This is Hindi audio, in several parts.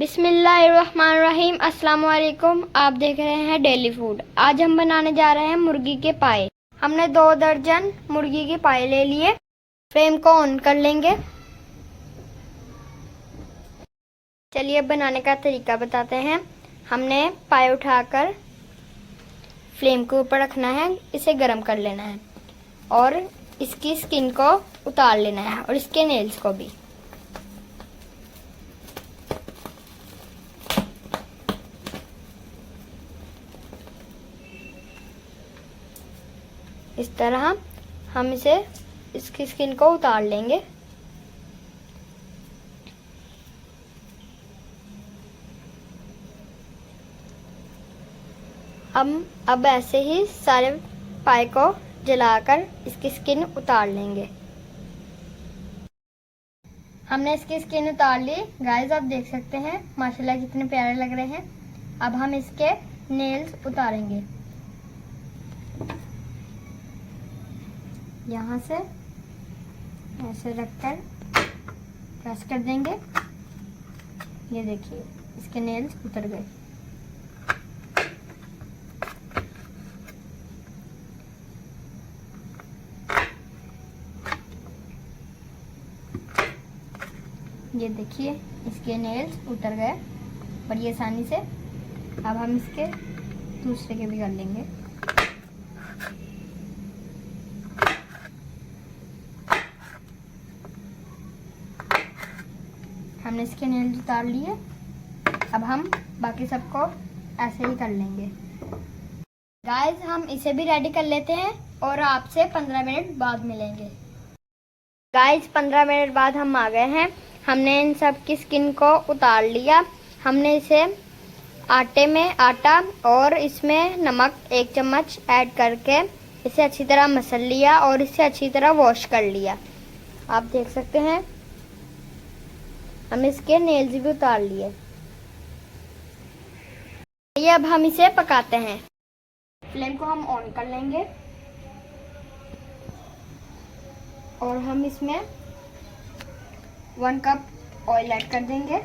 बिस्मिल्लाहिर्रहमानिर्रहीम। अस्सलाम वालेकुम। आप देख रहे हैं डेली फूड। आज हम बनाने जा रहे हैं मुर्गी के पाए। हमने 2 दर्जन मुर्गी के पाए ले लिए। फ्लेम को ऑन कर लेंगे। चलिए बनाने का तरीका बताते हैं। हमने पाए उठाकर फ्लेम के ऊपर रखना है, इसे गर्म कर लेना है और इसकी स्किन को उतार लेना है और इसके नेल्स को भी। इस तरह हम इसकी स्किन को उतार लेंगे। अब ऐसे ही सारे पाए को जलाकर इसकी स्किन उतार लेंगे। हमने इसकी स्किन उतार ली। गाइस आप देख सकते हैं माशाल्लाह कितने प्यारे लग रहे हैं। अब हम इसके नेल्स उतारेंगे। यहाँ से ऐसे रखकर प्रेस कर देंगे। ये देखिए इसके नेल्स उतर गए। ये देखिए इसके नेल्स उतर गए बड़ी आसानी से। अब हम इसके दूसरे के भी कर लेंगे। हमने इसके नेल्स उतार लिए। अब हम बाकी सबको ऐसे ही कर लेंगे। गाइस हम इसे भी रेडी कर लेते हैं और आपसे 15 मिनट बाद मिलेंगे। गाइस 15 मिनट बाद हम आ गए हैं। हमने इन सब की स्किन को उतार लिया। हमने इसे आटे में आटा और इसमें नमक 1 चम्मच ऐड करके इसे अच्छी तरह मसल लिया और इसे अच्छी तरह वॉश कर लिया। आप देख सकते हैं हम इसके नेल्स भी उतार लिए। ये अब हम इसे पकाते हैं। फ्लेम को हम ऑन कर लेंगे और हम इसमें 1 कप ऑयल ऐड कर देंगे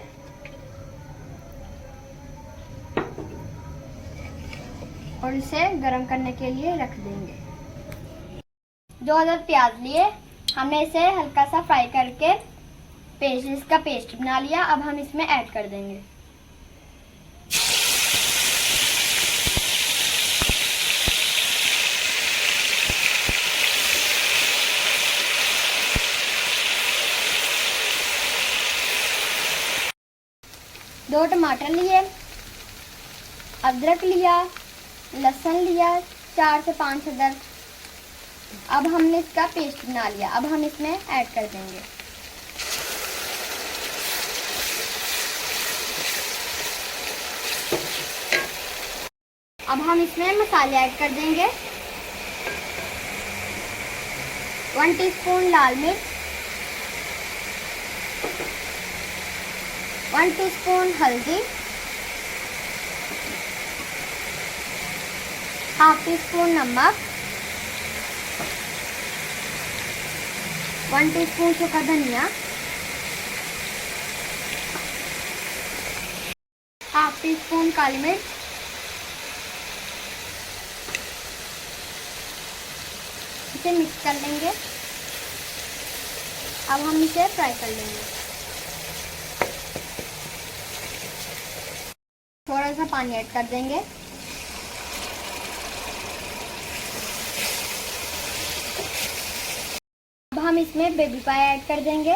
और इसे गरम करने के लिए रख देंगे। 2000 प्याज लिए। हमने इसे हल्का सा फ्राई करके इसका पेस्ट बना लिया। अब हम इसमें ऐड कर देंगे। दो टमाटर लिए, अदरक लिया, लहसुन लिया 4 से 5 अदरक। अब हमने इसका पेस्ट बना लिया। अब हम इसमें ऐड कर देंगे। अब हम इसमें मसाले ऐड कर देंगे। 1 टीस्पून लाल मिर्च, 1 टीस्पून हल्दी, ½ टीस्पून नमक, 1 टीस्पून सूखा धनिया, ½ टीस्पून काली मिर्च। इसे मिक्स कर लेंगे। अब हम इसे फ्राई कर लेंगे। थोड़ा सा पानी ऐड कर देंगे। अब हम इसमें बेबी पाए ऐड कर देंगे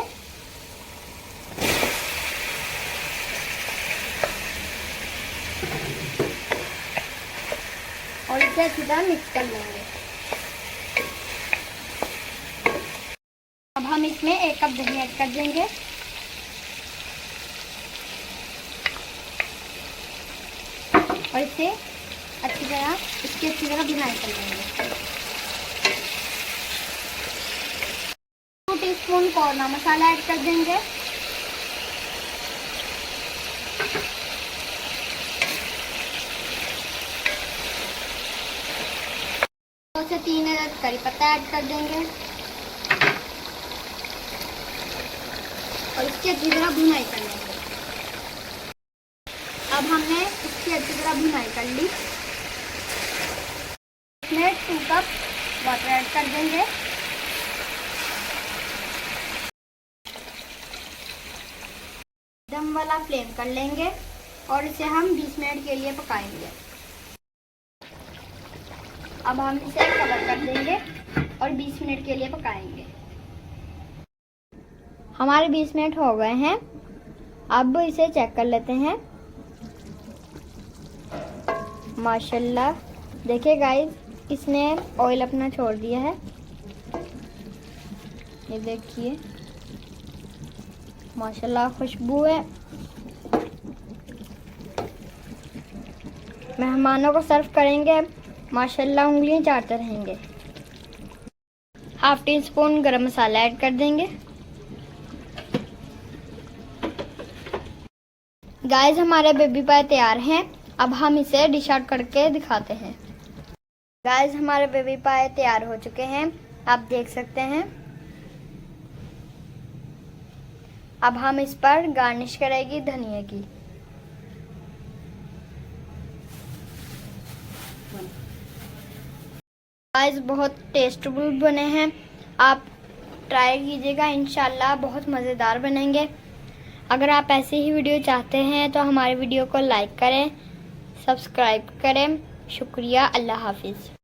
और इसे अच्छी तरह मिक्स कर लेंगे। अब हम इसमें 1 कप दही ऐड कर देंगे और इसे अच्छी तरह भुनाई कर लेंगे। 2 टीस्पून कौरमा मसाला ऐड कर देंगे। दो से 3 अदद करी पत्ता ऐड कर देंगे और इसकी अच्छी तरह भुनाई कर लेंगे। भुनाई कर ली। इसमें 2 कप वाटर ऐड कर देंगे। दम वाला फ्लेम कर लेंगे और इसे हम 20 मिनट के लिए पकाएंगे। अब हम इसे कवर कर देंगे और 20 मिनट के लिए पकाएंगे। हमारे 20 मिनट हो गए हैं। अब इसे चेक कर लेते हैं। माशाल्लाह, देखिए गाइस, इसने ऑयल अपना छोड़ दिया है। ये देखिए, माशाल्लाह खुशबू है। मेहमानों को सर्व करेंगे, माशाल्लाह उंगलियां चाटते रहेंगे। हाफ टी स्पून गरम मसाला ऐड कर देंगे। गाइस, हमारे बेबी पाए तैयार हैं। अब हम इसे डिश आउट करके दिखाते हैं। गाइस, हमारे बेबी पाए तैयार हो चुके हैं, आप देख सकते हैं। अब हम इस पर गार्निश करेंगे धनिया की। गाइस, बहुत टेस्टफुल बने हैं, आप ट्राई कीजिएगा, इंशाल्लाह बहुत मज़ेदार बनेंगे। अगर आप ऐसे ही वीडियो चाहते हैं तो हमारे वीडियो को लाइक करें, सब्सक्राइब करें। शुक्रिया, अल्लाह हाफिज़।